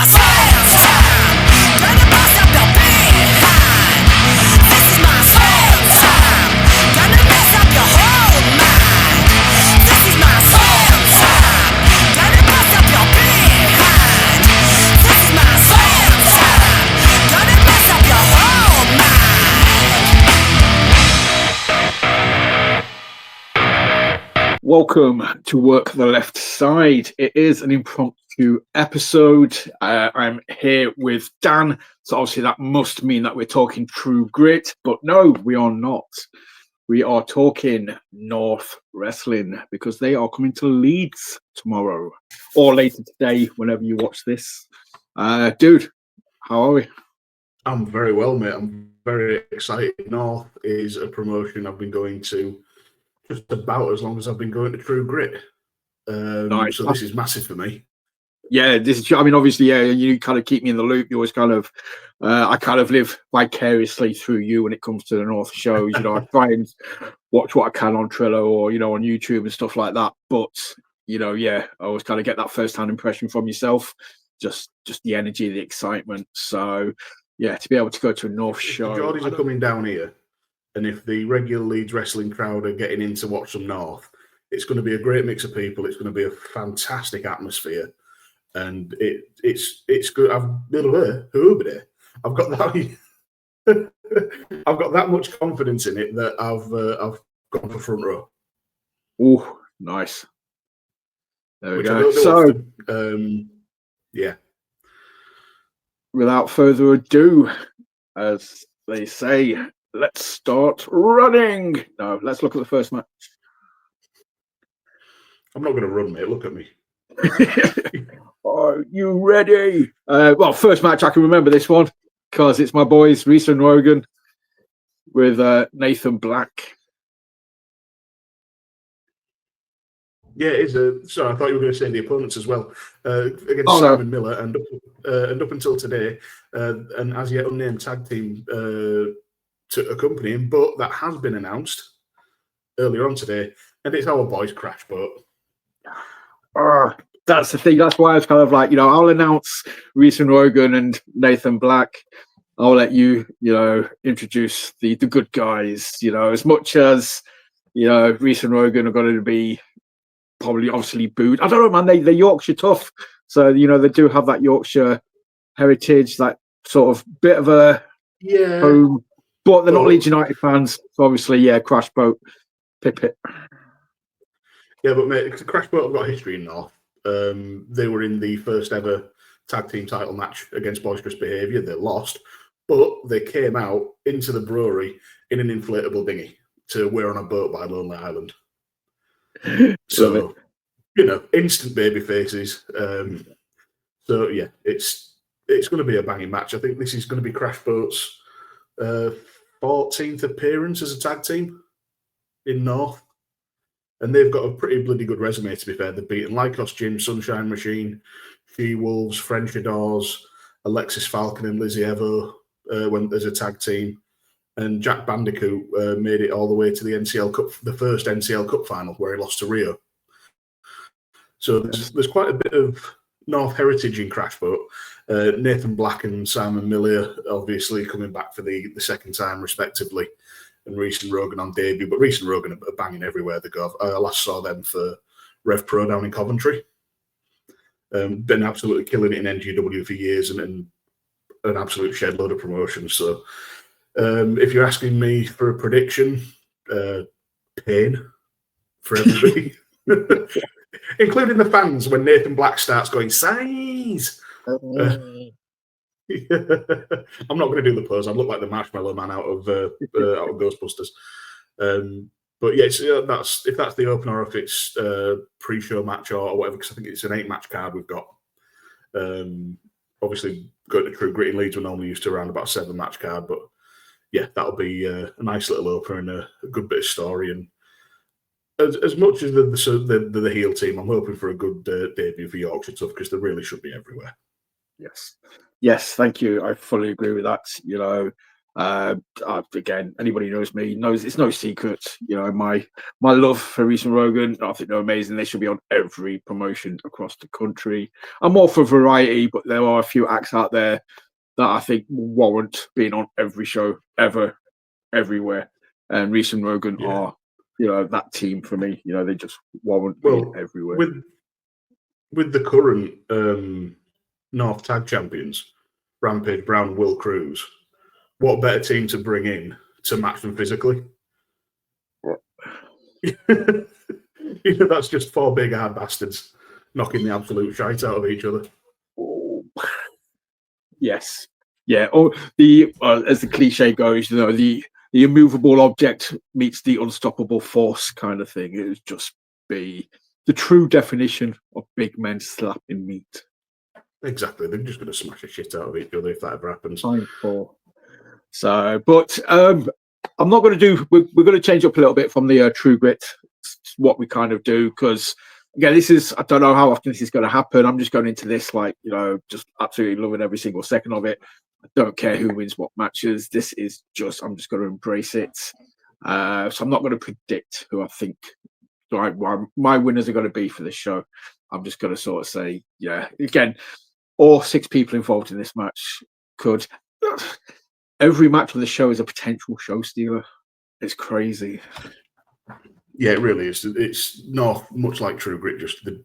my sales time. Gonna bust up your behind. This is my sales time. Gonna mess up your whole mind. This is my sales time. Gonna bust up your behind. This is my sales time. Gonna mess up your whole mind. Welcome to Work the Left Side. It is an impromptu episode. I'm here with Dan. So obviously that must mean that we're talking True Grit, but no, we are not. We are talking North Wrestling because they are coming to Leeds tomorrow or later today, whenever you watch this. Dude, how are we? I'm very well, mate. I'm very excited. North is a promotion I've been going to just about as long as I've been going to True Grit. Nice. So this is massive for me. Yeah, this is, I mean, obviously, yeah, you kind of keep me in the loop. You always kind of, I kind of live vicariously through you when it comes to the North shows. You know, I try and watch what I can on Trello or, you know, on YouTube and stuff like that. But, you know, yeah, I always kind of get that first-hand impression from yourself, just the energy, the excitement. So, yeah, to be able to go to a North show. The Geordies are coming down here, and if the regular Leeds wrestling crowd are getting in to watch some North, it's going to be a great mix of people. It's going to be a fantastic atmosphere. And it's good. I've got that. I've got that much confidence in it that I've gone for front row. Oh, nice. There we Which go. So, yeah. Without further ado, as they say, let's start running. No, let's look at the first match. I'm not going to run, mate. Look at me. Are you ready? Well, first match, I can remember this one because it's my boys, Reece and Rogan, with Nathan Black. Yeah, it is. Sorry, I thought you were going to say the opponents as well. Against Simon Miller, and up until today, an as yet unnamed tag team to accompany him, but that has been announced earlier on today, and it's our boys, Crash Boat. That's the thing. That's why I was kind of like, you know, I'll announce Reece and Rogan and Nathan Black. I'll let you, you know, introduce the good guys. You know, as much as, you know, Reece and Rogan are going to be probably obviously booed. I don't know, man. They're Yorkshire tough, so you know they do have that Yorkshire heritage, that sort of bit of a home. But they're not Leeds United fans, so obviously, yeah, Crash Boat, Pip. Yeah, but mate, Crash Boat have got history in North. They were in the first ever tag team title match against Boisterous Behaviour. They lost, but they came out into the brewery in an inflatable dinghy to wear on a boat by Lonely Island. So, you know, instant baby faces. So yeah, it's going to be a banging match. I think this is going to be Crash Boat's 14th appearance as a tag team in North. And they've got a pretty bloody good resume, to be fair. They've beaten Lykos Jim, Sunshine Machine, She-Wolves, French Adores, Alexis Falcon and Lizzie Evo went as a tag team. And Jack Bandicoot made it all the way to the NCL Cup, the first NCL Cup final, where he lost to Rio. So there's quite a bit of North heritage in Crash Boat. Nathan Black and Simon Miller obviously coming back for the second time, respectively. And Reece and Rogan on debut, but Reece and Rogan are banging everywhere they go. I last saw them for Rev Pro down in Coventry. Been absolutely killing it in NGW for years and an absolute shed load of promotions. So if you're asking me for a prediction, pain for everybody, including the fans when Nathan Black starts going, size! I'm not going to do the pose. I look like the Marshmallow Man out of Ghostbusters. But yeah, if that's the opener, or if it's pre-show match or whatever, because I think it's an 8-match card we've got. Obviously, going to True Grit in Leeds, we're normally used to around about a 7-match card, but yeah, that'll be a nice little opener and a good bit of story. And as much as the heel team, I'm hoping for a good debut for Yorkshire Tough because they really should be everywhere. Yes, thank you. I fully agree with that. You know, Again, anybody who knows me knows it's no secret. You know, my love for Reece Rogan. I think they're amazing. They should be on every promotion across the country. I'm all for variety, but there are a few acts out there that I think warrant being on every show ever, everywhere. And Reece and Rogan are, you know, that team for me. You know, they just warrant being everywhere. With the current North Tag Champions, Rampage Brown, Will Cruz, what better team to bring in to match them physically? You know, that's just 4 big hard bastards knocking the absolute shite out of each other. Yes. Yeah. Or the as the cliche goes, you know, the immovable object meets the unstoppable force kind of thing. It would just be the true definition of big men slapping meat. Exactly. They're just going to smash the shit out of each other if that ever happens. Time for. So, but I'm not going to do. We're going to change up a little bit from the True Grit, what we kind of do, because again, this is, I don't know how often this is going to happen. I'm just going into this like, you know, just absolutely loving every single second of it. I don't care who wins what matches. This is just, I'm just going to embrace it. So I'm not going to predict who I think my winners are going to be for this show. I'm just going to sort of say, yeah, again, all 6 people involved in this match could. Every match on the show is a potential show stealer. It's crazy. Yeah, it really is. It's not much like True Grit, just they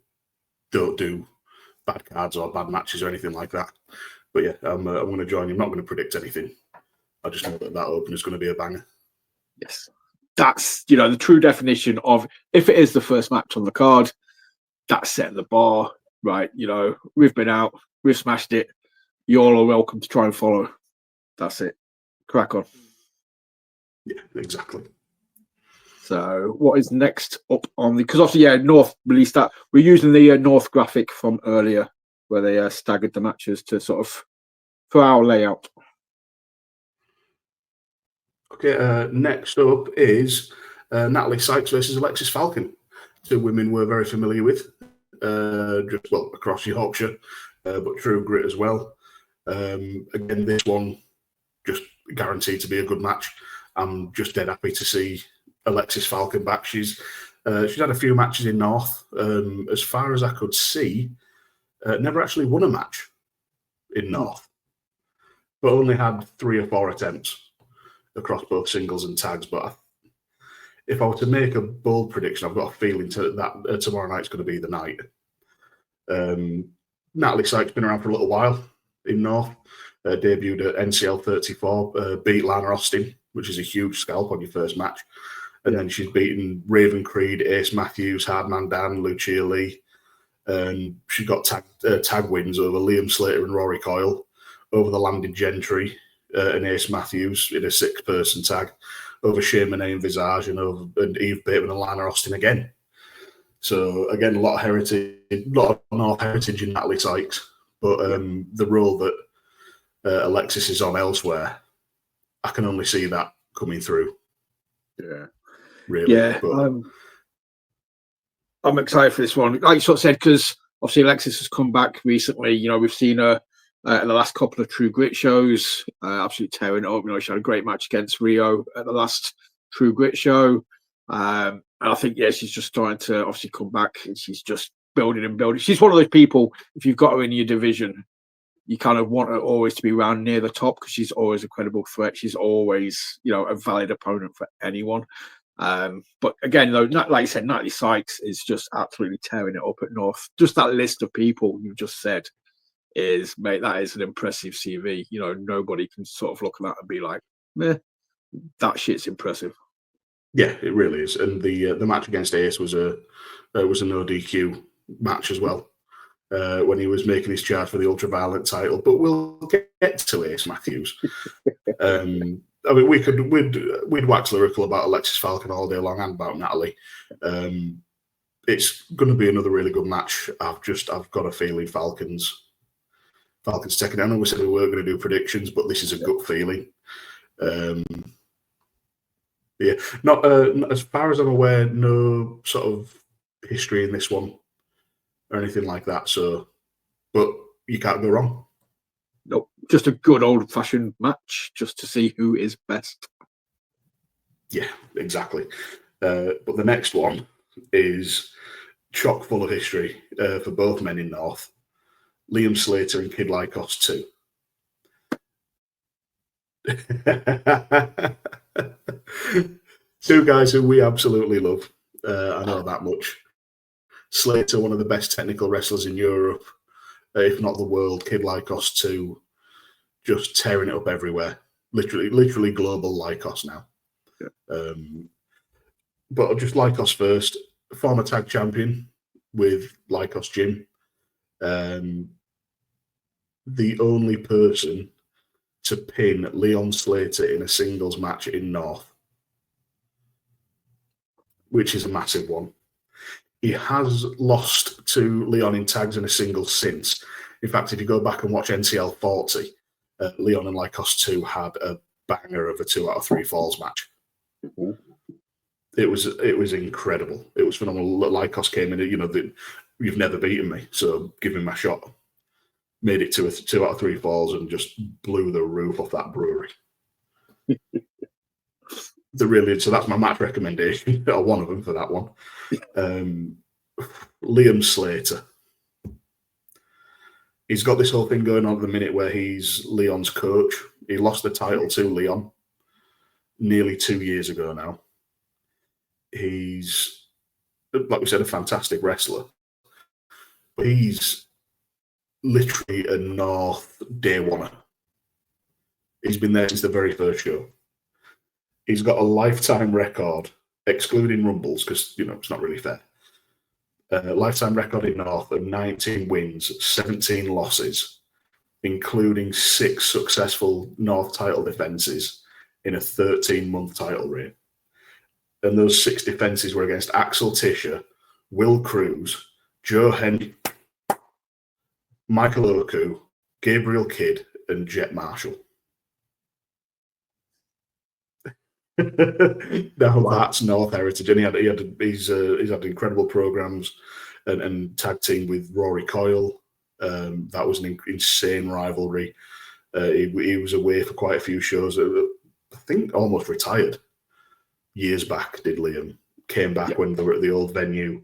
don't do bad cards or bad matches or anything like that. But yeah, I'm going to join you. I'm not going to predict anything. I just know that opener is going to be a banger. Yes. That's, you know, the true definition of, if it is the first match on the card, that's setting the bar, right? You know, we've been out, we've smashed it. You all are welcome to try and follow. That's it. Crack on. Yeah, exactly. So what is next up on the, because obviously, yeah, North released that. We're using the North graphic from earlier where they staggered the matches to sort of, for our layout. Okay, next up is Natalie Sykes versus Alexis Falcon. 2 women we're very familiar with, just well across Yorkshire, but True Grit as well. Again, this one just guaranteed to be a good match. I'm just dead happy to see Alexis Falcon back. She's had a few matches in North. As far as I could see, never actually won a match in North, but only had 3 or 4 attempts across both singles and tags. But if I were to make a bold prediction, I've got a feeling that tomorrow night's going to be the night. Natalie Sykes been around for a little while in North. Debuted at NCL 34, beat Lana Austin, which is a huge scalp on your first match. And then she's beaten Raven Creed, Ace Matthews, Hardman Dan, Lucia Lee. And she got tag wins over Liam Slater and Rory Coyle, over the Landed Gentry and Ace Matthews in a 6-person tag, over Shea Monet and Visage, and Eve Bateman and Lana Austin again. So again, a lot of heritage, a lot of North heritage in Natalie Sykes. But the role that Alexis is on elsewhere, I can only see that coming through. Yeah, really. Yeah, but I'm excited for this one. Like you sort of said, because obviously Alexis has come back recently. You know, we've seen her in the last couple of True Grit shows, absolutely tearing it up. You know, she had a great match against Rio at the last True Grit show. And I think, yeah, she's just starting to obviously come back, and she's just building and building. She's one of those people, if you've got her in your division, you kind of want her always to be around near the top, because she's always a credible threat. She's always, you know, a valid opponent for anyone. But again, though, like you said, Natalie Sykes is just absolutely tearing it up at North. Just that list of people you just said is, mate, that is an impressive CV. You know, nobody can sort of look at that and be like, meh, that shit's impressive. Yeah, it really is. And the match against Ace was a no DQ match as well, when he was making his charge for the Ultraviolet title. But we'll get to Ace Matthews. I mean, we'd wax lyrical about Alexis Falcon all day long and about Natalie. It's going to be another really good match. I've got a feeling Falcon's taking it. I know we said we weren't going to do predictions, but this is a gut feeling. Yeah, not as far as I'm aware, no sort of history in this one or anything like that. So, but you can't go wrong. Nope. just a good old-fashioned match, just to see who is best. Yeah, exactly. But the next one is chock full of history for both men in North. Liam Slater and Kid Lykos 2. Two guys who we absolutely love. I know that much. Slater, one of the best technical wrestlers in Europe, if not the world. Kid Lykos 2, just tearing it up everywhere. Literally global Lykos now. Yeah. But just Lykos first, former tag champion with Lykos Jim. The only person to pin Leon Slater in a singles match in North, which is a massive one. He has lost to Leon in tags in a singles since. In fact, if you go back and watch NCL 40, Leon and Lykos 2 had a banger of a 2 out of 3 falls match. Mm-hmm. It was incredible. It was phenomenal. Lykos came in, you've never beaten me, so give him my shot. Made it to a 2 out of 3 falls and just blew the roof off that brewery. So that's my match recommendation, or one of them for that one. Liam Slater. He's got this whole thing going on at the minute where he's Leon's coach. He lost the title to Leon nearly 2 years ago now. He's, like we said, a fantastic wrestler. But he's literally a North day oneer. He's been there since the very first show. He's got a lifetime record, excluding Rumbles, because, it's not really fair. Lifetime record in North of 19 wins, 17 losses, including 6 successful North title defenses in a 13-month title reign. And those 6 defenses were against Axel Tischer, Will Cruz, Joe Henry, Michael Oku, Gabriel Kidd, and Jet Marshall. Now that's North heritage, and he's had incredible programs and tag team with Rory Coyle. That was an insane rivalry. He was away for quite a few shows. I think almost retired years back. Did Liam came back when they were at the old venue?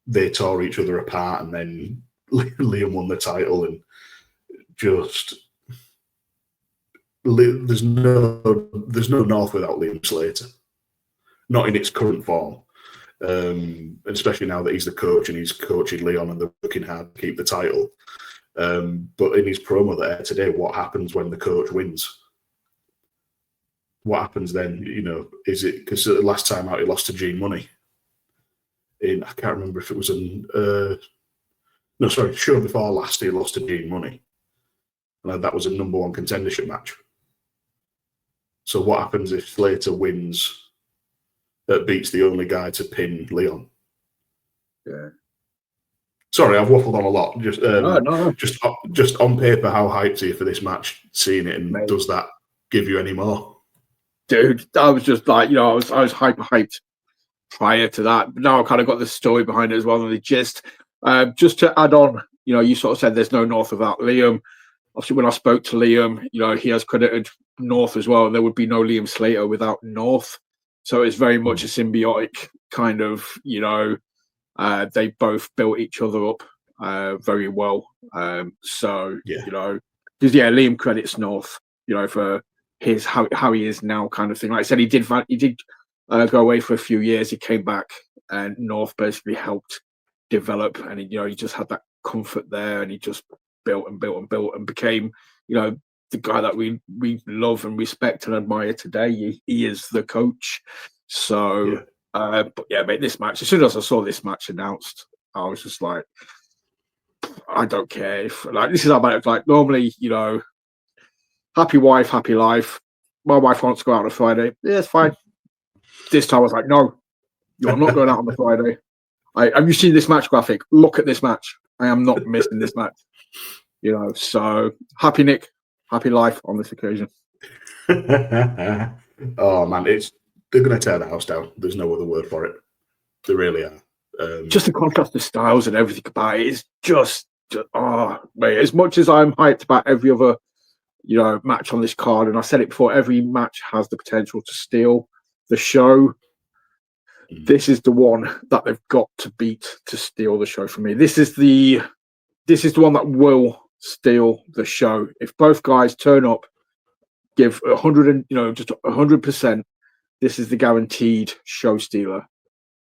They tore each other apart, and then Liam won the title, and just. There's no North without Liam Slater, not in its current form, especially now that he's the coach and he's coaching Leon and they're working hard to keep the title. But in his promo there today, what happens when the coach wins? What happens then? Is it because the last time out he lost to Gene Money? I can't remember if it was show before last he lost to Gene Money, and that was a number 1 contendership match. So what happens if Slater wins, beats the only guy to pin Leon? Yeah. Sorry, I've waffled on a lot. No. Just on paper, how hyped are you for this match? Seeing it, and Mate. Does that give you any more? Dude, I was just like, I was hyped prior to that, but now I've kind of got the story behind it as well, and the gist. Just to add on, you sort of said there's no North without Liam. Obviously, when I spoke to Liam, he has credited North as well. There would be no Liam Slater without North. So it's very much a symbiotic kind of, they both built each other up very well. Because Liam credits North, for his how he is now kind of thing. Like I said, he did go away for a few years. He came back, and North basically helped develop, and he just had that comfort there, and he just built and became, the guy that we love and respect and admire today. He is the coach. So, mate, this match, as soon as I saw this match announced, I was just like, I don't care if, this is how about it. Like, normally, happy wife, happy life. My wife wants to go out on a Friday. Yeah, it's fine. This time I was like, no, you're not going out on the Friday. Have you seen this match graphic? Look at this match. I am not missing this match. So happy Nick, happy life on this occasion. Oh man, they're going to tear the house down. There's no other word for it. They really are. Just the contrast of styles and everything about it is just mate. As much as I'm hyped about every other match on this card. And I said it before, every match has the potential to steal the show. This is the one that they've got to beat to steal the show from me. This is the one that will steal the show. If both guys turn up, give 100 and just 100%, this is the guaranteed show stealer.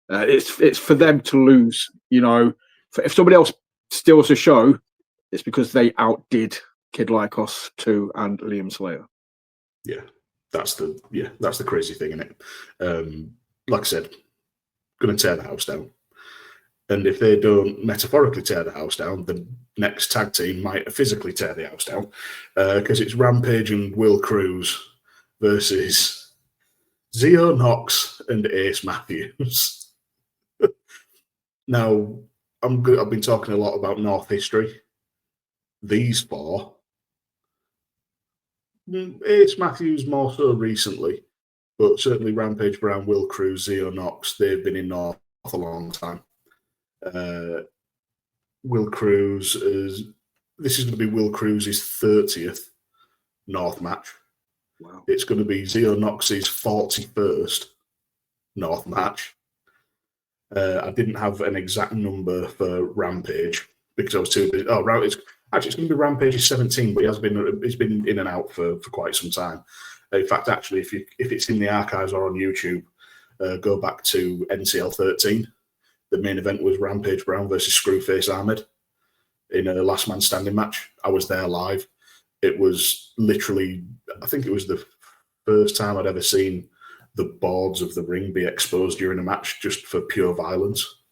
It's for them to lose. If somebody else steals the show, it's because they outdid Kid Lykos 2 and Liam Slater. Yeah, that's the crazy thing, isn't it? Like I said, going to tear the house down. And if they don't metaphorically tear the house down, the next tag team might physically tear the house down, because it's Rampage and Will Cruz versus Zio Knox and Ace Matthews. Now, I've been talking a lot about North history. These four, Ace Matthews more so recently, but certainly Rampage Brown, Will Cruz, Zio Knox, they've been in North a long time. Will Cruz this is going to be Will Cruz's 30th North match. Wow. It's going to be Zio Knox's 41st North match. I didn't have an exact number for Rampage because I was too busy. It's going to be Rampage's 17, but he's been in and out for quite some time. In fact, actually, if it's in the archives or on YouTube, go back to NCL 13. The main event was Rampage Brown versus Screwface Ahmed in a last man standing match. I was there live. It was literally, I think it was the first time I'd ever seen the boards of the ring be exposed during a match just for pure violence.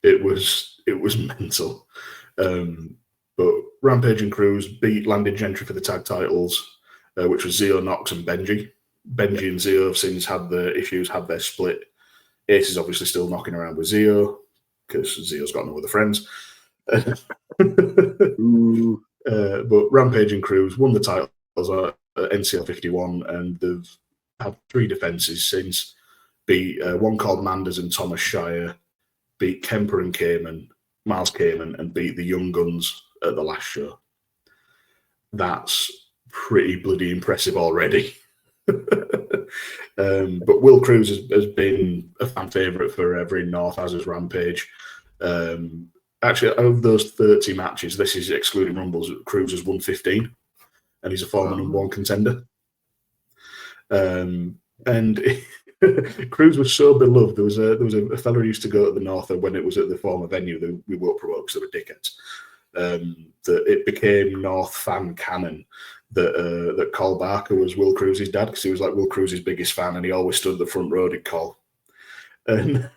It was mental. But Rampage and Cruz beat Landed Gentry for the tag titles, which was Zio, Knox and Benji. Benji and Zio have since had their split. Ace is obviously still knocking around with Zio because Zio's got no other friends. But Rampage and Cruz won the titles at NCL 51, and they've had 3 defenses since. Beat one called Manders and Thomas Shire, beat Kemper and Miles Kamen, and beat the Young Guns at the last show. That's pretty bloody impressive already. But Will Cruz has been a fan favourite forever in North, as is Rampage. Actually, of those 30 matches, this is excluding Rumbles, Cruz has won 15, and he's a former number 1 contender. And Cruz was so beloved. There was a fella who used to go to the North when it was at the former venue. We won't promote because they were dickheads. That it became North fan canon that Col Barker was Will Cruz's dad, because he was like Will Cruz's biggest fan, and he always stood at the front row at Col. And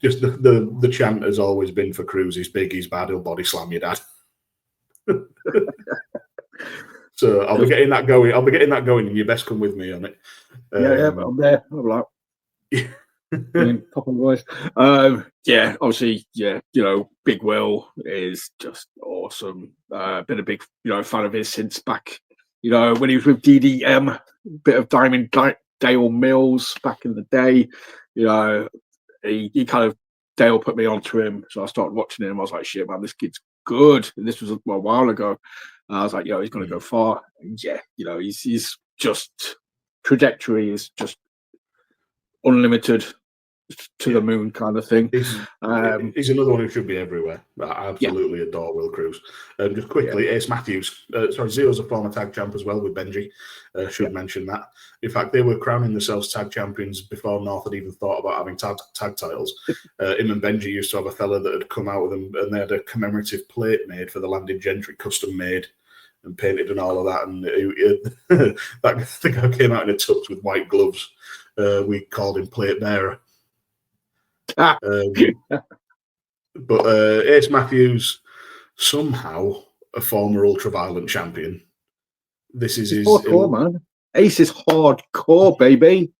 just the chant has always been for Cruz: he's big, he's bad, he'll body slam your dad. So I'll be getting that going. And you best come with me on it. I'm there. I'm like, couple of boys. Obviously, Big Will is just awesome. Been a big, fan of his since back, when he was with DDM, bit of Diamond Dale Mills back in the day. He kind of, Dale put me onto him, so I started watching him. I was like, shit, man, this kid's good. And this was a while ago. I was like, he's going to go far. And he's just, trajectory is just unlimited to the moon kind of thing. He's another one who should be everywhere. I absolutely adore Will Cruz. Just quickly, Ace Matthews. Zio's a former tag champ as well with Benji. Should mention that. In fact, they were crowning themselves tag champions before North had even thought about having tag titles. Him and Benji used to have a fella that had come out with them, and they had a commemorative plate made for the Landed Gentry, custom made and painted and all of that. And the guy came out in a tux with white gloves. We called him Plate Bearer. But Ace Matthews, somehow a former ultra-violent champion. This is his hardcore, man. Ace is hardcore, baby.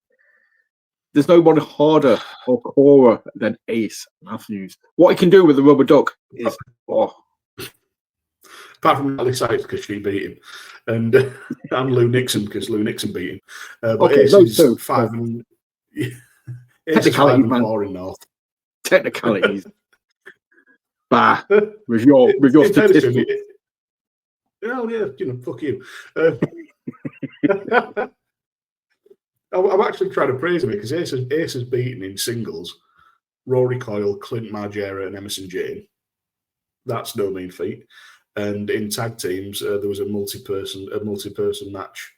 There's no one harder or corer than Ace Matthews. What he can do with the rubber duck is apart from Natalie Sykes because she beat him, and Lou Nixon because Lou Nixon beat him. But Ace is 5 and technicalities, man. 4 in North. Technicalities. With your statistics. Well, yeah, fuck you. I'm actually trying to praise him because Ace has beaten in singles Rory Coyle, Clint Margera, and Emerson Jane. That's no mean feat. And in tag teams, there was a multi-person match.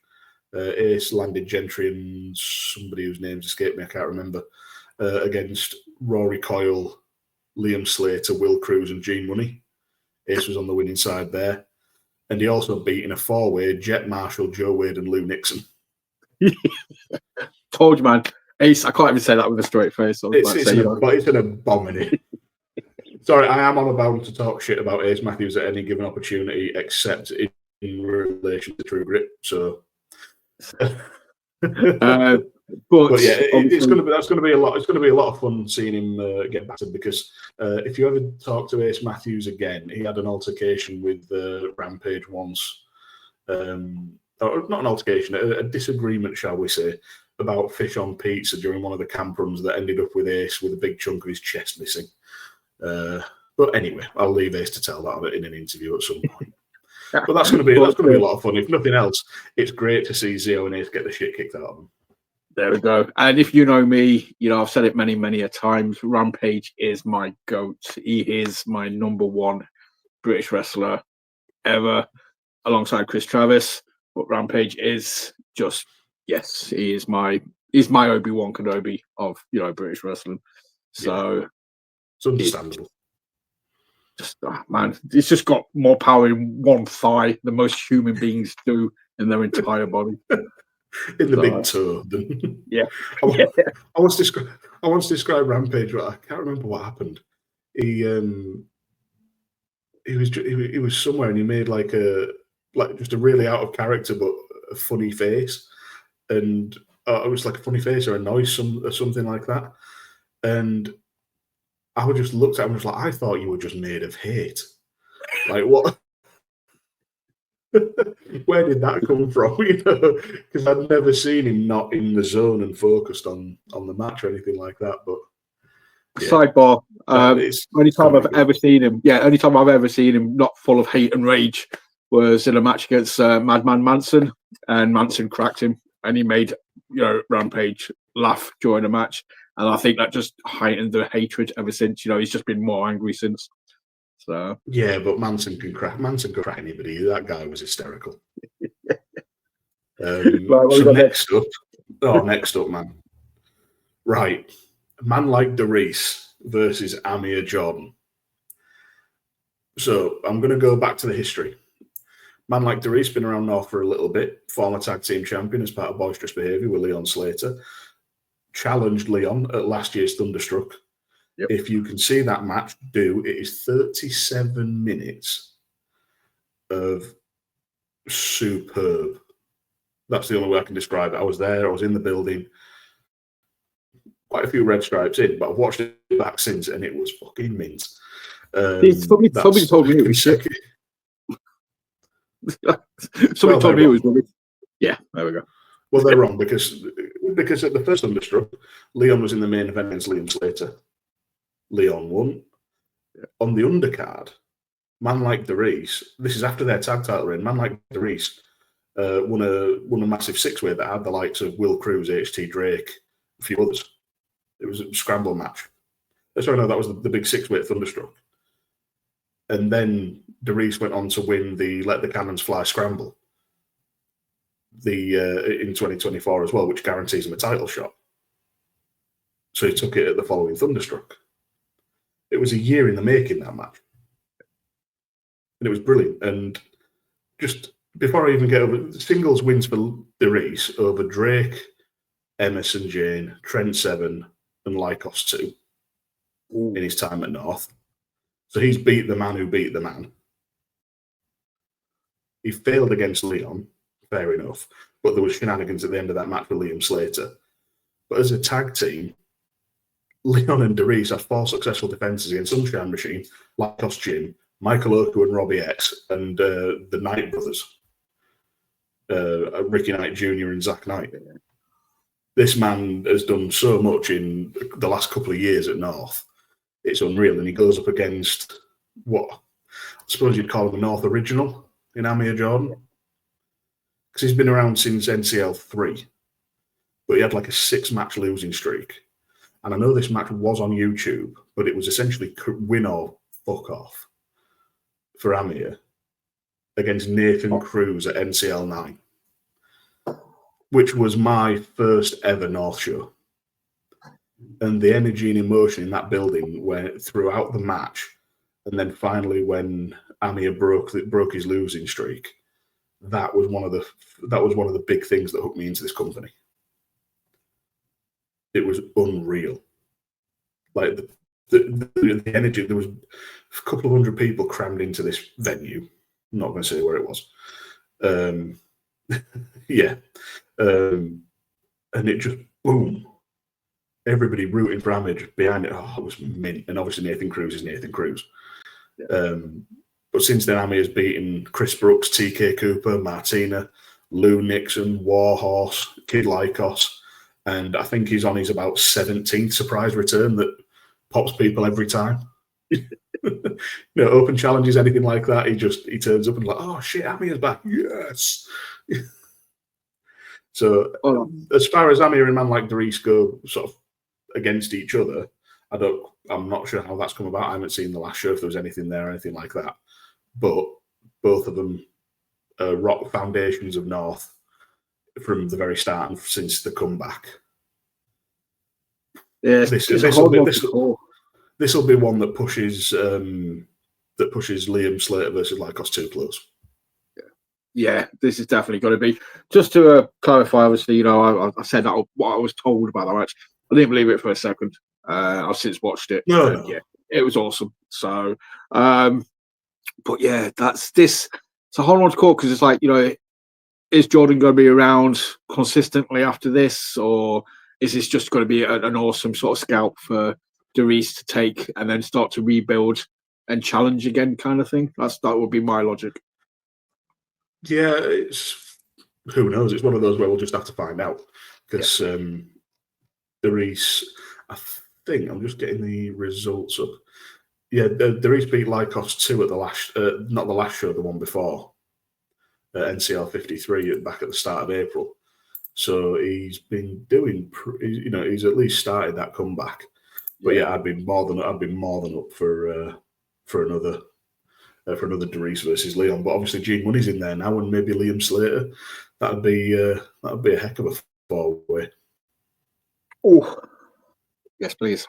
Ace landed Gentry and somebody whose names escaped me, I can't remember, against Rory Coyle, Liam Slater, Will Cruz, and Gene Money. Ace was on the winning side there. And he also beat in a four-way Jet Marshall, Joe Wade, and Lou Nixon. Told you, man. Ace, I can't even say that with a straight face. It's an abomination. Sorry, I am on bound to talk shit about Ace Matthews at any given opportunity, except in relation to True Grit. So, but yeah, that's going to be a lot. It's going to be a lot of fun seeing him get battered because if you ever talk to Ace Matthews again, he had an altercation with Rampage once. Or not an altercation, a disagreement, shall we say, about fish on pizza during one of the camp runs that ended up with Ace with a big chunk of his chest missing. But anyway, I'll leave Ace to tell that in an interview at some point. But that's going to be a lot of fun. If nothing else, it's great to see Zio and Ace get the shit kicked out of them. There we go. And if you know me, I've said it many, many a times. Rampage is my goat. He is my number one British wrestler ever, alongside Chris Travis. But Rampage is just, yes, he's my Obi-Wan Kenobi of British wrestling. So it's understandable. Man, it's just got more power in one thigh than most human beings do in their entire body. In the big toe. Yeah. I once described Rampage, but I can't remember what happened. He was somewhere and he made just a really out of character but a funny face, and it was like a funny face or a noise, or something like that. And I would just looked at him and was like, I thought you were just made of hate. Like what? Where did that come from? Because I'd never seen him not in the zone and focused on the match or anything like that. But yeah. Sidebar: only time I've ever seen him not full of hate and rage was in a match against Madman Manson, and Manson cracked him, and he made Rampage laugh during the match, and I think that just heightened the hatred ever since. He's just been more angry since. So yeah, but Manson can crack anybody. That guy was hysterical. Next up, man. Right, a man like Reece versus Amir Jordan. So I'm going to go back to the history. Man like Reece been around North for a little bit. Former tag team champion as part of Boisterous Behaviour with Leon Slater. Challenged Leon at last year's Thunderstruck. Yep. If you can see that match, it is 37 minutes of superb. That's the only way I can describe it. I was there. I was in the building. Quite a few red stripes in, but I've watched it back since, and it was fucking mint. Somebody told me it was shit. Somebody told me it was rubbish. Yeah, there we go. Well, they're wrong because at the first Thunderstruck, Leon was in the main event against Liam Slater. Leon won. Yeah. On the undercard, man like Reece, this is after their tag title reign, man like Reece won a massive six-way that had the likes of Will Cruz, HT Drake, a few others. It was a scramble match. Sorry, no, that was the big six-way at Thunderstruck. And then Reece went on to win the Let the Cannons Fly Scramble in 2024 as well, which guarantees him a title shot. So he took it at the following Thunderstruck. It was a year in the making, that match. And it was brilliant. And just before I even get over singles wins for Reece over Drake, Emerson Jane, Trent Seven, and Lykos 2 in his time at North. So he's beat the man who beat the man. He failed against Leon, fair enough, but there was shenanigans at the end of that match with Liam Slater. But as a tag team, Leon and Reece had 4 successful defenses against Sunshine Machine, Lykos Jim, Michael Oku and Robbie X, and the Knight brothers, Ricky Knight Jr. and Zach Knight. This man has done so much in the last couple of years at North. It's unreal. And he goes up against what I suppose you'd call him a North original, in Amir Jordan? Because he's been around since NCL 3, but he had like a 6-match losing streak. And I know this match was on YouTube, but it was essentially win or fuck off for Amir against Nathan Cruz at NCL 9, which was my first ever North show. And the energy and emotion in that building went throughout the match. And then finally, when Amir broke his losing streak, that was one of the big things that hooked me into this company. It was unreal. Like the energy. There was a couple of hundred people crammed into this venue. I'm not going to say where it was. Yeah. And it just boom. Everybody rooting for Amir behind it. Oh, it was mint. And obviously Nathan Cruz is Nathan Cruz. Yeah. But since then, Amir's beaten Chris Brooks, TK Cooper, Martina, Lou Nixon, Warhorse, Kid Lykos, and I think he's on his about 17th surprise return that pops people every time. Open challenges, anything like that, he turns up and like, oh shit, Amir's back, yes. So as far as Amir and man like Reece go sort of against each other, I'm not sure how that's come about. I haven't seen the last show if there was anything there or anything like that. But both of them are rock foundations of North from the very start and since the comeback. Yeah, this will be one that pushes Liam Slater versus Lykos too close. Yeah, this is definitely going to be. Just to clarify, obviously, I said that what I was told about that match. I didn't believe it for a second. I've since watched it. No. Yeah, it was awesome. So, but yeah, that's this. It's a whole lot to call because it's like, is Jordan going to be around consistently after this, or is this just going to be an awesome sort of scalp for Reece to take and then start to rebuild and challenge again, kind of thing? That would be my logic. Yeah, who knows? It's one of those where we'll just have to find out because Reece, I think I'm just getting the results up. Yeah, Reece beat Lykos 2 at the last, not the last show, the one before, NCL 53 back at the start of April. So he's been doing, he's at least started that comeback. But yeah, I'd be more than up for another Reece versus Leon. But obviously G Money's in there now, and maybe Liam Slater. That'd be a heck of a four-way. Oh, yes, please.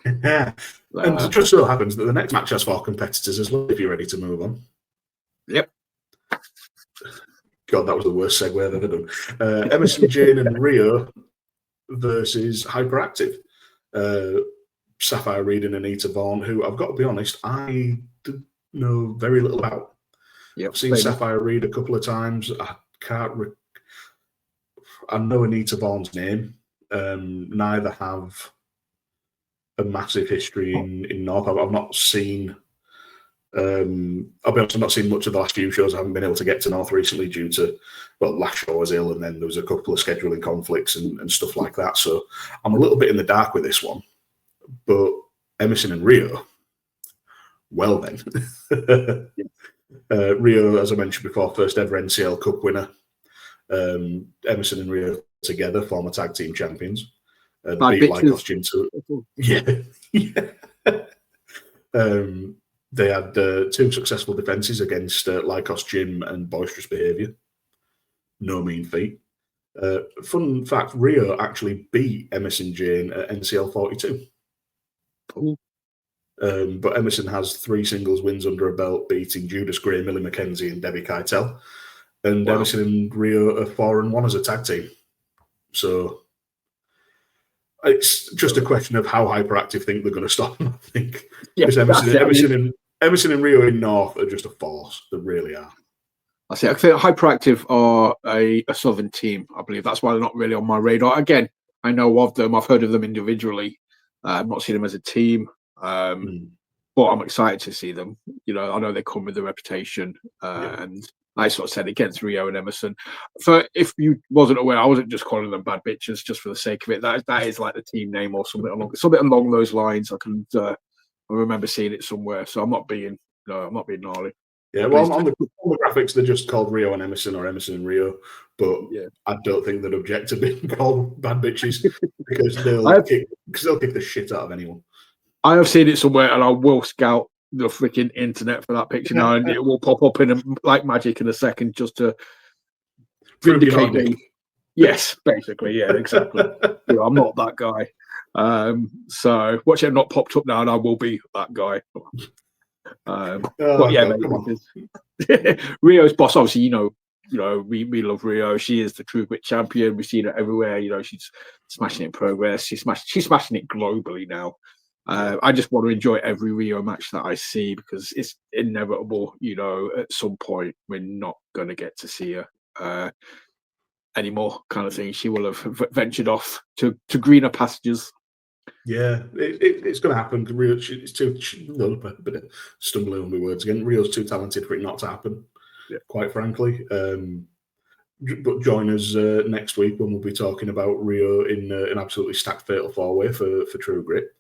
And it just so happens that the next match has 4 competitors as well, if you're ready to move on. Yep. God, that was the worst segue I've ever done. Emerson, Jane and Rio versus Hyperactive. Sapphire Reed and Anita Vaughan, who I've got to be honest, I know very little about. Yep. I've seen Sapphire Reed a couple of times. I know Anita Vaughan's name. Neither have a massive history in North. I've not seen. I'll be honest, I've not seen much of the last few shows. I haven't been able to get to North recently due to, last show I was ill, and then there was a couple of scheduling conflicts and stuff like that. So I'm a little bit in the dark with this one. But Emerson and Rio, well then. Rio, as I mentioned before, first ever NCL Cup winner. Emerson and Rio together, former tag team champions. Beat Lykos Gym too. Yeah. They had 2 successful defences against Lykos Gym and Boisterous Behaviour. No mean feat. Fun fact, Rio actually beat Emerson Jane at NCL 42. But Emerson has 3 singles wins under a belt, beating Judas Gray, Millie McKenzie and Debbie Keitel. And Emerson and Rio are 4-1 as a tag team. So it's just a question of how Hyperactive think they're going to stop them, I think. Because Emerson and Rio in North are just a force. They really are. I think Hyperactive are a Southern team, I believe. That's why they're not really on my radar. Again, I know of them. I've heard of them individually. I've not seen them as a team. But I'm excited to see them. I know they come with a reputation. And I sort of said against Rio and Emerson. If you wasn't aware, I wasn't just calling them bad bitches just for the sake of it. That is like the team name or something along those lines. I remember seeing it somewhere. So I'm not being gnarly. Yeah, well, on the graphics, they're just called Rio and Emerson or Emerson and Rio, but I don't think they'd object to being called bad bitches because they'll kick the shit out of anyone. I have seen it somewhere, and I will scout the freaking internet for that picture now, and it will pop up like magic in a second just to vindicate me. Yes, basically, yeah, exactly. I'm not that guy. So watch it not popped up now, and I will be that guy. But yeah, Rio's boss. Obviously, we love Rio. She is the true grit champion. We've seen her everywhere. She's smashing it in Progress. She's smashing it globally now. I just want to enjoy every Rio match that I see because it's inevitable. At some point we're not going to get to see her anymore, kind of thing. She will have ventured off to greener pastures. Yeah, it's going to happen. Rio, it's too stumbling on my words again. Rio's too talented for it not to happen. Yeah. Quite frankly. But join us next week when we'll be talking about Rio in an absolutely stacked fatal four-way for True Grit.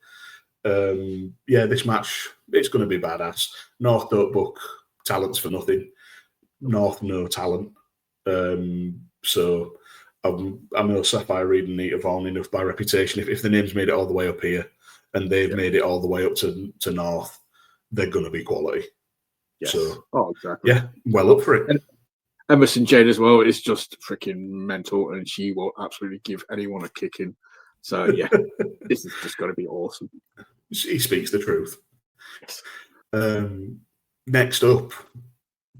This match, it's going to be badass. North don't book talents for nothing. North no talent. So I know Sapphire Reed and Nita Vaughn enough by reputation. If the name's made it all the way up here and they've made it all the way up to North, they're going to be quality. Yes. So, exactly. Yeah, well up for it. And Emerson Jane as well is just freaking mental, and she will absolutely give anyone a kicking. So, yeah, this is just going to be awesome. He speaks the truth. Yes. Next up,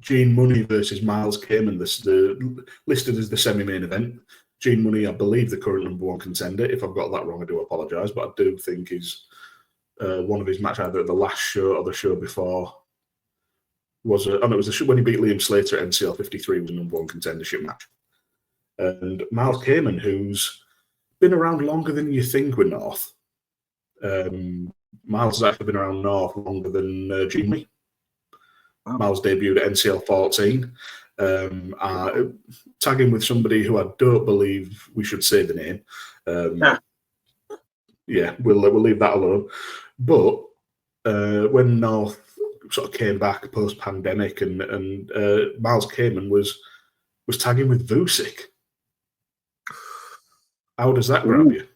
Gene Money versus Miles Kamen, listed as the semi-main event. Gene Money, I believe, the current number one contender. If I've got that wrong, I do apologise, but I do think is one of his matches either at the last show or the show before was it was the show when he beat Liam Slater at NCL 53 was a number one contendership match. And Miles Kamen, who's been around longer than you think with North. Miles has actually been around North longer than Gene Money. Miles debuted at NCL 14, tagging with somebody who I don't believe we should say the name. Yeah, we'll leave that alone. But when North sort of came back post-pandemic, and Miles Kamen was tagging with Vucic. How does that grab you?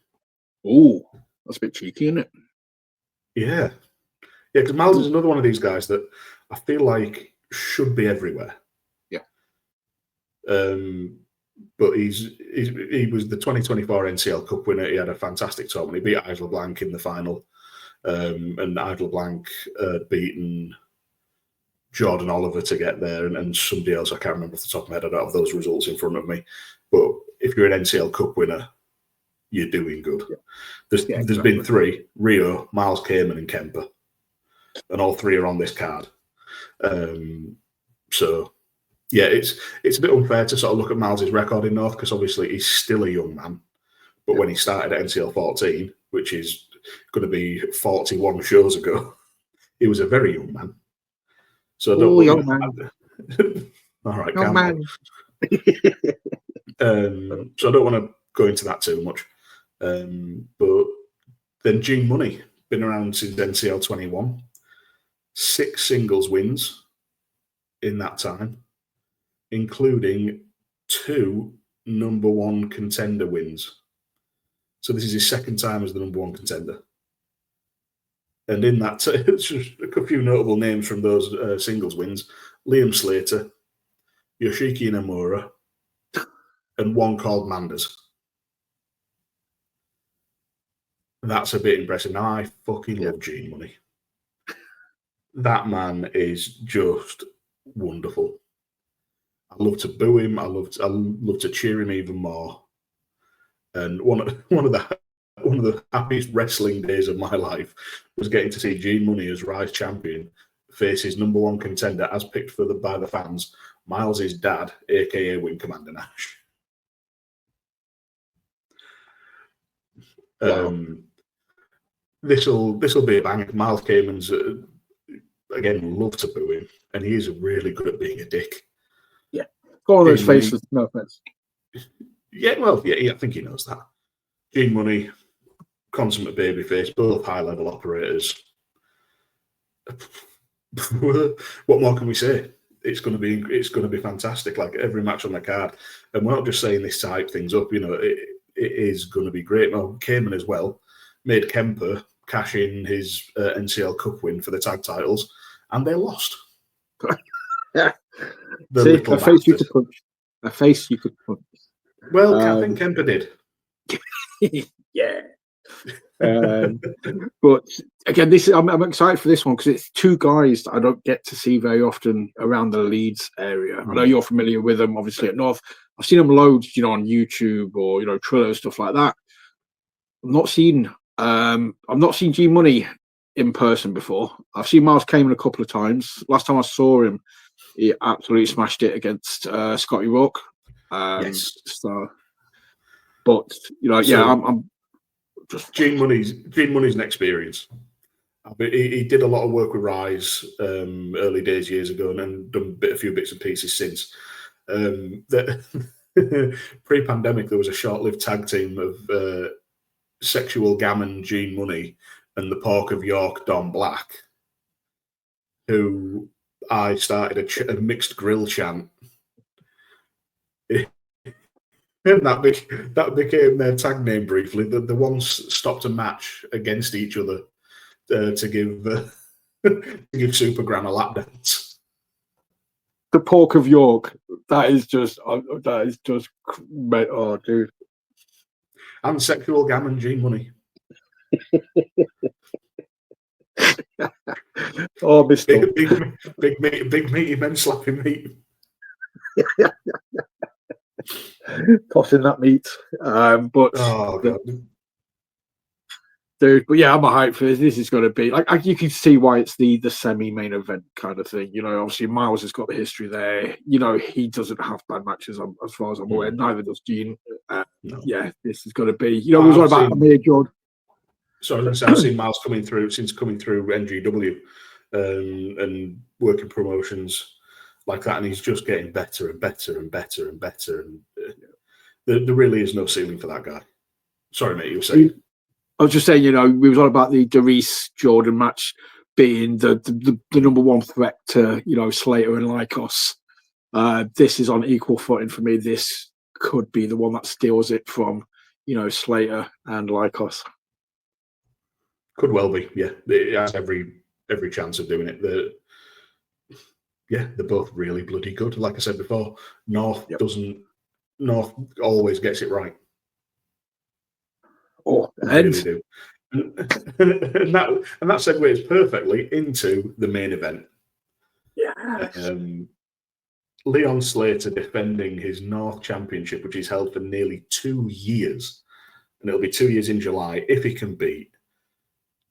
Oh, that's a bit cheeky, isn't it? Yeah, because Miles is another one of these guys that I feel like should be everywhere. Yeah. But he was the 2024 NCL Cup winner. He had a fantastic tournament. He beat Isla Blanc in the final, and Isla Blanc beaten Jordan Oliver to get there, and somebody else I can't remember off the top of my head. I don't have those results in front of me. But if you're an NCL Cup winner, you're doing good. Yeah. There's been three: Rio, Miles Kamen, and Kemper, and all three are on this card. So yeah, it's a bit unfair to sort of look at Miles' record in North because obviously he's still a young man. But when he started at NCL 14, which is going to be 41 shows ago, he was a very young man. So young man. All right, young man. So I don't want to go into that too much. But then Gene Money, been around since NCL 21, 6 singles wins in that time, including 2 number one contender wins. So this is his second time as the number one contender. And in that, it's just a few notable names from those singles wins: Liam Slater, Yoshiki Inamura, and one called Manders. That's a bit impressive. Now, I fucking love Gene Money. That man is just wonderful. I love to boo him. I love to cheer him even more. And one of the happiest wrestling days of my life was getting to see Gene Money as Rise champion face his number one contender as picked by the fans, Miles' dad, aka Wing Commander Nash. Wow. This'll be a bang. Miles Kamen's again, love to boo him, and he is really good at being a dick. Yeah, all those faces, no offense. Yeah, well, yeah, I think he knows that. Gene Money, consummate babyface, both high-level operators. What more can we say? it's going to be fantastic. Like every match on the card, and we're not just saying this to hype things up. You know, it is going to be great. Now, Cayman as well made Kemper cash in his NCL Cup win for the tag titles, and they lost. Yeah. The See, little a face you bastard. could punch. A face you could punch. Well, I think Kemper did. Yeah. But again, I'm excited for this one because it's two guys that I don't get to see very often around the Leeds area. I know you're familiar with them, obviously at North. I've seen them loads, you know, on YouTube or you know Trello stuff like that. I've not seen G Money in person before. I've seen Miles Cayman a couple of times. Last time I saw him, he absolutely smashed it against Scotty Rourke. Yes. So, but you know, So, I'm just Gene Money's an experience. He did a lot of work with Rise early days years ago, and then done a few bits and pieces since. Pre-pandemic, there was a short-lived tag team of Sexual Gammon, Gene Money, and the Pork of York, Don Black, who I started a mixed grill chant. And that became their tag name briefly. The ones stopped a match against each other to give Super Gran a lap dance. the Pork of York. That is just oh, dude. And Sexual Gammon, Gene Money. Oh, Mister. Big meaty men slapping meat. Tossing that meat. But Oh god. dude, but yeah, I'm a hype for this. This is going to be like you can see why it's the semi-main event kind of thing. You know, obviously Miles has got the history there. You know, he doesn't have bad matches as far as I'm aware. Neither does Gene. No. Yeah, this is going to be. You know, it was all about Amir Jordan. So I was going to say, I've seen Miles coming through NGW and working promotions like that, and he's just getting better and better and better and better. And there really is no ceiling for that guy. Sorry, mate, you were saying. I was just saying, you know, we was all about the Reece Jordan match being the number one threat to, you know, Slater and Lykos. This is on equal footing for me. This could be the one that steals it from, you know, Slater and Lykos. Could well be, yeah. It has every chance of doing it. They're both really bloody good. Like I said before, North always gets it right. Oh, they really do. And that segues perfectly into the main event. Yeah. Leon Slater defending his North Championship, which he's held for nearly 2 years. And it'll be 2 years in July if he can beat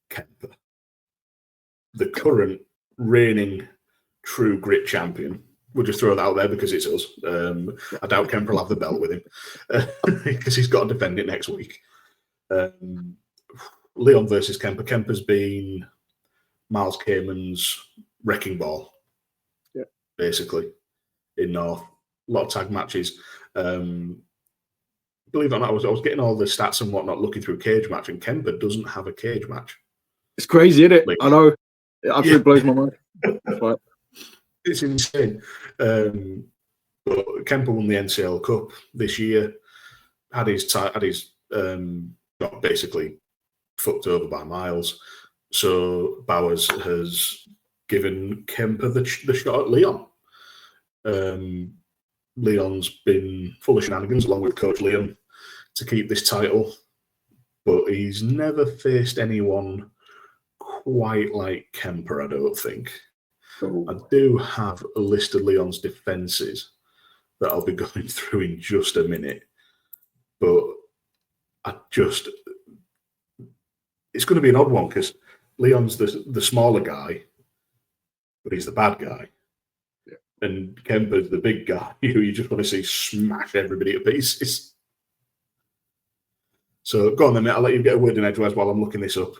Kemper, the current reigning True Grit champion. We'll just throw that out there because it's us. I doubt Kemper will have the belt with him because he's got to defend it next week. Leon versus Kemper. Kemper's been Miles Cayman's wrecking ball, basically, in North. A lot of tag matches. Believe it or not, I was getting all the stats and whatnot looking through cage match, and Kemper doesn't have a cage match. It's crazy, isn't it? I know. It absolutely blows my mind. But it's insane. But Kemper won the NCL Cup this year. Had his got basically fucked over by Miles. So Bowers has given Kemper the shot at Leon. Leon's been full of shenanigans along with Coach Liam to keep this title, but he's never faced anyone quite like Kemper, I don't think. I do have a list of Leon's defences that I'll be going through in just a minute, but it's going to be an odd one because Leon's the smaller guy, but he's the bad guy. Yeah. And Kemper's the big guy who you just want to see smash everybody to pieces. So go on then, mate. I'll let you get a word in edgewise while I'm looking this up.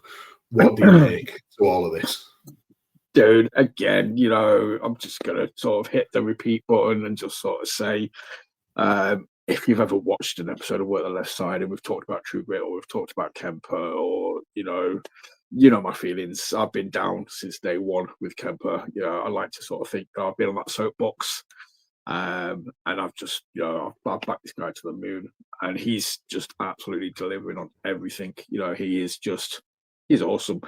What do you make to all of this? Dude, again, you know, I'm just going to sort of hit the repeat button and just sort of say, if you've ever watched an episode of Work the Left Side and we've talked about True Grit or we've talked about Kemper or, you know, you know my feelings. I've been down since day one with Kemper. You know, I like to sort of think I've been on that soapbox, and I've just, you know, I've backed this guy to the moon, and he's just absolutely delivering on everything. You know, he's awesome.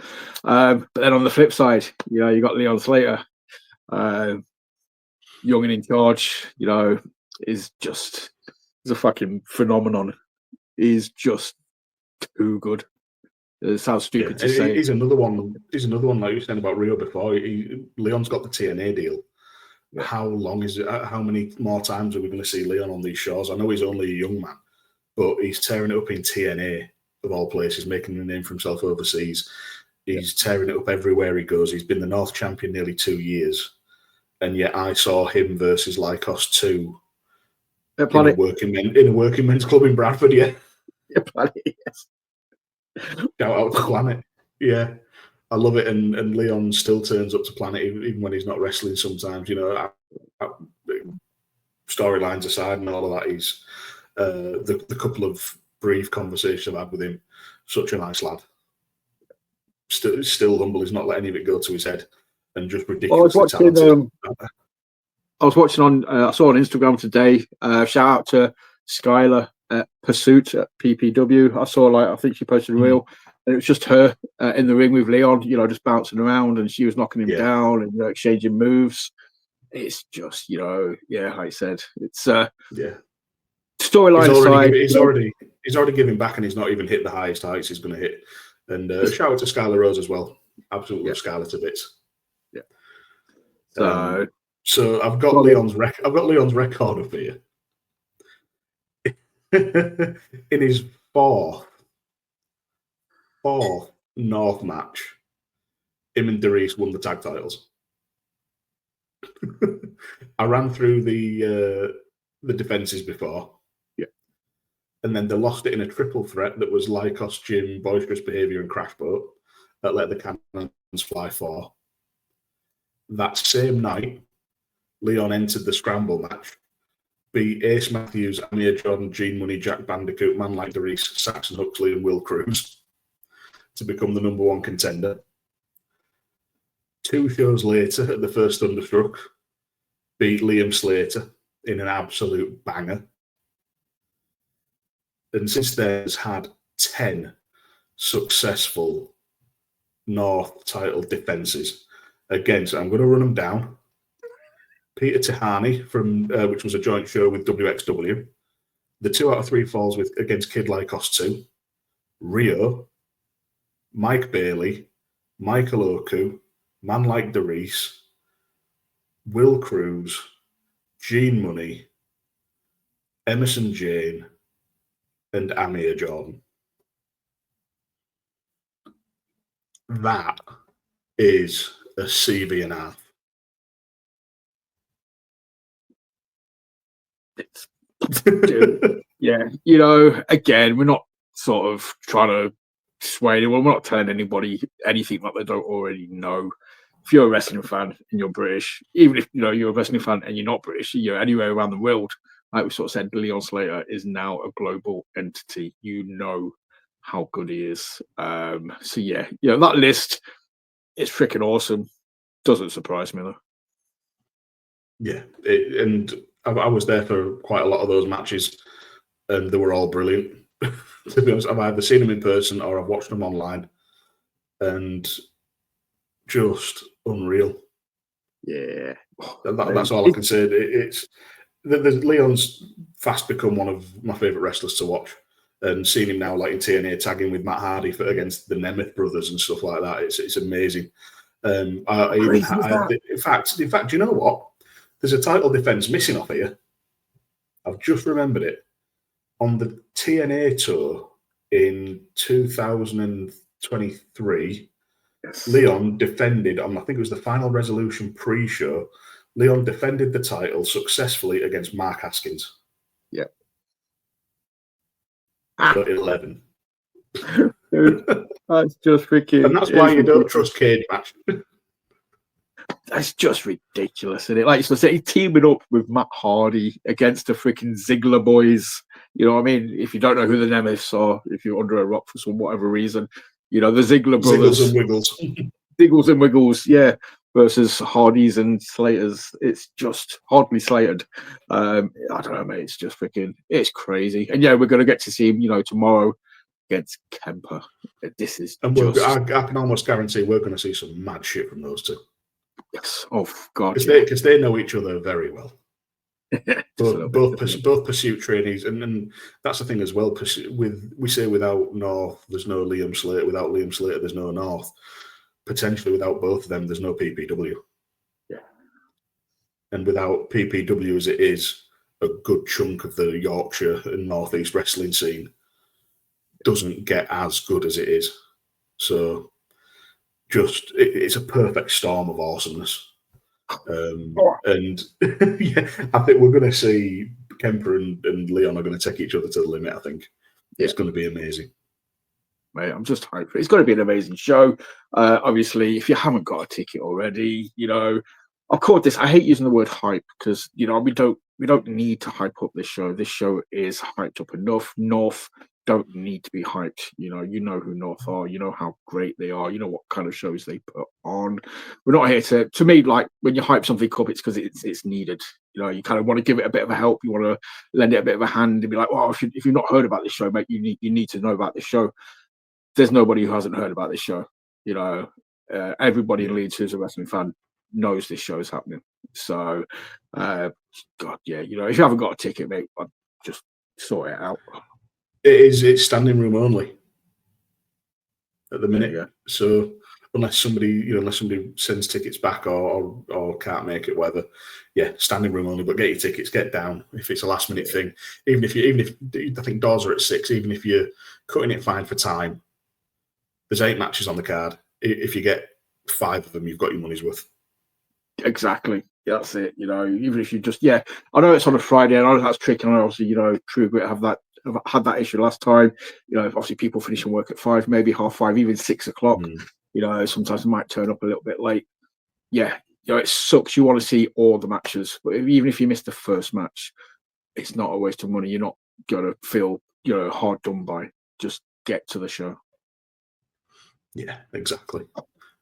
But then on the flip side, you know, you got Leon Slater, young and in charge. You know, he's a fucking phenomenon. He's just too good. It sounds stupid to say. He's another one. He's another one like you were saying about Rio before. Leon's got the TNA deal. Yeah. How long is it? How many more times are we going to see Leon on these shows? I know he's only a young man, but he's tearing it up in TNA of all places, making a name for himself overseas. He's tearing it up everywhere he goes. He's been the North champion nearly 2 years, and yet I saw him versus Lykos 2 in a working men's club in Bradford. Yeah, Yes. Shout out to Planet. Yeah, I love it. And Leon still turns up to Planet even when he's not wrestling sometimes. You know, storylines aside and all of that, he's the couple of brief conversations I've had with him, such a nice lad. Still humble. He's not let any of it go to his head, and just ridiculously talented. I was watching on. I saw on Instagram today. Shout out to Skylar at Pursuit at PPW. I saw, like, I think she posted a reel, and it was just her in the ring with Leon. You know, just bouncing around, and she was knocking him down and, you know, exchanging moves. It's just, you know, like I said, it's storyline aside. He's already giving back, and he's not even hit the highest heights he's going to hit. And shout out to Skylar Rose as well. Absolutely love Skylar to bits. Yeah. So I've got Leon's record. I've got Leon's record up here. In his fourth North match, him and Reece won the tag titles. I ran through the defenses before. And then they lost it in a triple threat that was Lykos, Jim, Boisterous Behaviour, and Crash Boat that let the Cannons fly 4. That same night, Leon entered the scramble match, beat Ace Matthews, Amir Jordan, Gene Money, Jack Bandicoot, Man Like Reece, Saxon Huxley, and Will Cruz to become the #1 contender. 2 shows later, at the first Thunderstruck, beat Liam Slater in an absolute banger. And since then, has had 10 successful North title defences. Again, so I'm going to run them down. Peter Tahani, from which was a joint show with WXW. The 2 out of 3 falls against Kid Lykos 2. Rio, Mike Bailey, Michael Oku, Man Like Reece, Will Cruz, Gene Money, Emerson Jane, and Amir Jordan. That is a CV and a half. Yeah, you know, again, we're not sort of trying to sway anyone. We're not telling anybody anything that they don't already know. If you're a wrestling fan and you're British, even if, you know, you're a wrestling fan and you're not British, you're anywhere around the world, like we sort of said, Leon Slater is now a global entity. You know how good he is. So yeah, you know, that list is freaking awesome. Doesn't surprise me though. Yeah, and I was there for quite a lot of those matches, and they were all brilliant. To be honest, I've either seen them in person or I've watched them online, and just unreal. Yeah, that's all I can say. Leon's fast become one of my favourite wrestlers to watch, and seeing him now, like in TNA, tagging with Matt Hardy against the Nemeth brothers and stuff like that, it's amazing. In fact, do you know what? There's a title defense missing off here. I've just remembered it. On the TNA tour in 2023, Leon defended on, I think it was the Final Resolution pre-show, Leon defended the title successfully against Mark Haskins. Yeah. So 11. That's just freaking... And that's why you don't trust cage match. That's just ridiculous, isn't it? Like you said, he's teaming up with Matt Hardy against the freaking Ziggler boys. You know what I mean? If you don't know who the Nemeths are, if you're under a rock for some whatever reason, You know, the Ziggler Ziggles brothers, and Wiggles. Ziggles and Wiggles, yeah, versus Hardys and Slaters. It's just hardly slated. I don't know, mate. It's just freaking, it's crazy. And yeah, we're going to get to see him, you know, tomorrow against Kemper. This is And just... I can almost guarantee we're going to see some mad shit from those two. Yes. Oh, God. Because they know each other very well. both bit. pursuit trainees, and that's the thing as well. We say without North, there's no Liam Slater. Without Liam Slater, there's no North. Potentially, without both of them, there's no PPW. Yeah. And without PPW as it is, a good chunk of the Yorkshire and North East wrestling scene doesn't get as good as it is. So, it's a perfect storm of awesomeness. And yeah, I think we're going to see Kemper and Leon are going to take each other to the limit. I think it's going to be amazing. Mate, I'm just hyped. It's going to be an amazing show. Obviously, if you haven't got a ticket already, you know, I've called this. I hate using the word hype because, you know, we don't need to hype up this show. This show is hyped up enough. North don't need to be hyped. You know who North are. You know how great they are. You know what kind of shows they put on. We're not here to me, like when you hype something up, it's because it's needed. You know, you kind of want to give it a bit of a help. You want to lend it a bit of a hand and be like, well, if you've not heard about this show, mate, you need to know about this show. There's nobody who hasn't heard about this show. You know, everybody in Leeds who's a wrestling fan knows this show is happening. So, God, yeah, you know, if you haven't got a ticket, mate, I'd just sort it out. It's standing room only at the minute. Yeah. So unless somebody sends tickets back or can't make it, whatever, yeah, standing room only. But get your tickets, get down if it's a last minute thing. Even if I think doors are at 6, even if you're cutting it fine for time, there's 8 matches on the card. If you get 5 of them, you've got your money's worth. Exactly. Yeah, that's it. You know, even if you just, I know it's on a Friday, and I know that's tricky. And obviously, you know, True Grit have had that issue last time. You know, obviously people finishing work at 5, maybe 5:30, even 6 o'clock. You know, sometimes they might turn up a little bit late. Yeah, you know, it sucks. You want to see all the matches, but even if you miss the first match, it's not a waste of money. You're not gonna feel, you know, hard done by. Just get to the show. Yeah, exactly.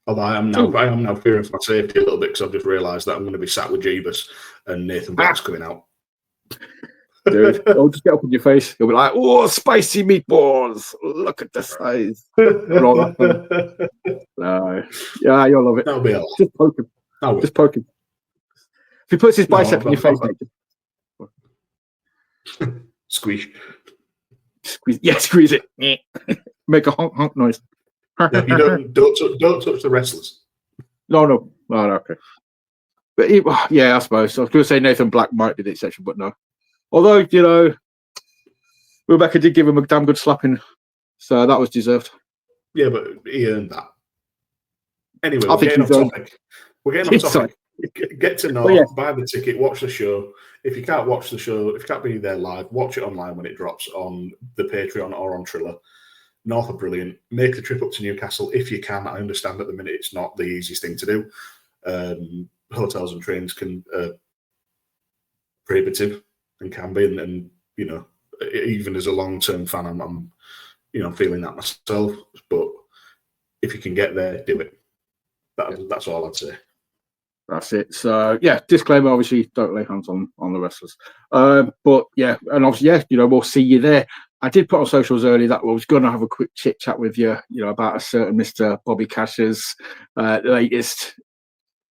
Although I am now fearing for my safety a little bit because I've just realised that I'm going to be sat with Jeebus and Nathan Black's coming out. Dude, I'll just get up on your face. You'll be like, "Oh, spicy meatballs! Look at the size." No, yeah, you'll love it. That'll be all. Just poke him. Just poke him. If he puts his bicep in your face, Squeeze. Yeah, squeeze it. Make a honk honk noise. Yeah, you don't touch the wrestlers. No, okay. But I suppose I was going to say Nathan Black might be the exception, but no. Although, you know, Rebecca did give him a damn good slapping, so that was deserved. Yeah, but he earned that. Anyway, we're getting off topic. Get to know, buy the ticket, watch the show. If you can't watch the show, if you can't be there live, watch it online when it drops on the Patreon or on Triller. North are brilliant. Make the trip up to Newcastle if you can. I understand at the minute it's not the easiest thing to do. Hotels and trains can prohibitive and can be, and you know, even as a long-term fan, I'm feeling that myself. But if you can get there, do it. That's all I'd say. That's it. So disclaimer: obviously, don't lay hands on the wrestlers. But yeah, and obviously, we'll see you there. I did put on socials earlier that I was going to have a quick chit chat with you, about a certain Mr. Bobby Cash's latest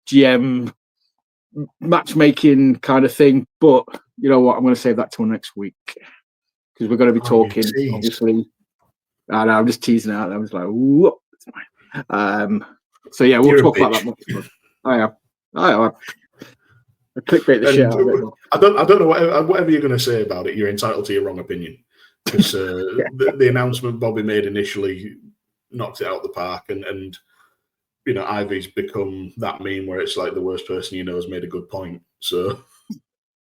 GM matchmaking kind of thing. But you know what? I'm going to save that till next week because we're going to be talking. Obviously, I'm just teasing out. I was like, whoop. So yeah, we'll talk about that much. I am. I clickbait the shit out of it. I don't know whatever you're going to say about it. You're entitled to your wrong opinion. Because the announcement Bobby made initially knocked it out of the park, and Ivy's become that meme where it's like the worst person has made a good point. So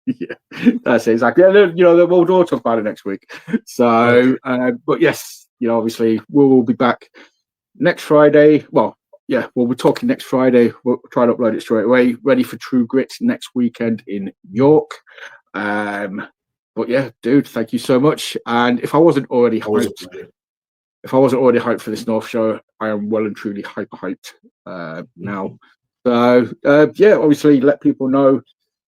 yeah, that's it, exactly. We'll talk about it next week. So, but yes, obviously we'll be back next Friday. Well, we'll be talking next Friday. We'll try to upload it straight away. Ready for True Grit next weekend in York. But yeah, dude, thank you so much. And if I wasn't already hyped, if I wasn't already hyped for this North show, I am well and truly hyped now. So yeah, obviously let people know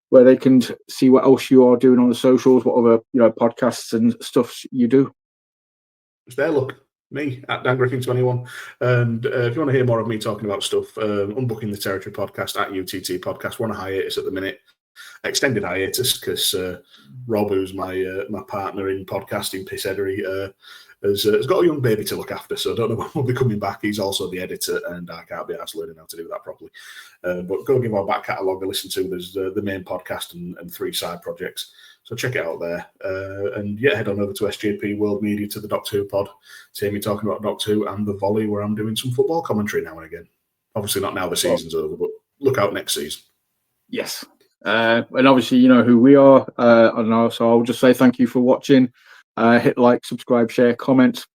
where they can see what else you are doing on the socials, what other podcasts and stuff you do. It's there, look. Me at Dan Griffin 21, and if you want to hear more of me talking about stuff, Unbooking the Territory podcast at UTT podcast. We're on a hiatus at the minute, extended hiatus, because Rob, who's my partner in podcasting pissedery, has got a young baby to look after, so I don't know when we'll be coming back. He's also the editor, and I can't be asked learning how to do that properly. But go give our back catalogue a listen to. There's the main podcast and 3 side projects. So check it out there. And yeah, head on over to SJP World Media to the Doctor Who pod to hear me talking about Doctor Who and the Volley, where I'm doing some football commentary now and again. Obviously not now the season's over, but look out next season. Yes. And obviously, you know who we are. So I'll just say thank you for watching. Hit like, subscribe, share, comment,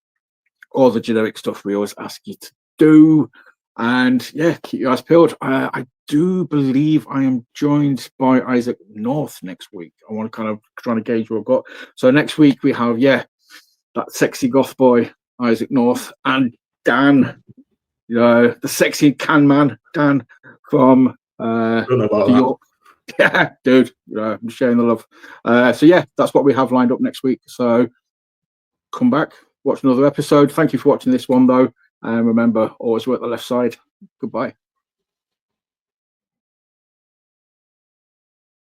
all the generic stuff we always ask you to do. And yeah, keep your eyes peeled. I do believe I am joined by Isaac North next week. I want to kind of trying to gauge what I've got. So next week we have, that sexy goth boy, Isaac North, and Dan, the sexy can man, Dan from Don't know about New that. York. Yeah, dude, I'm sharing the love. So yeah, that's what we have lined up next week. So come back, watch another episode. Thank you for watching this one though. And remember, always work the left side. Goodbye.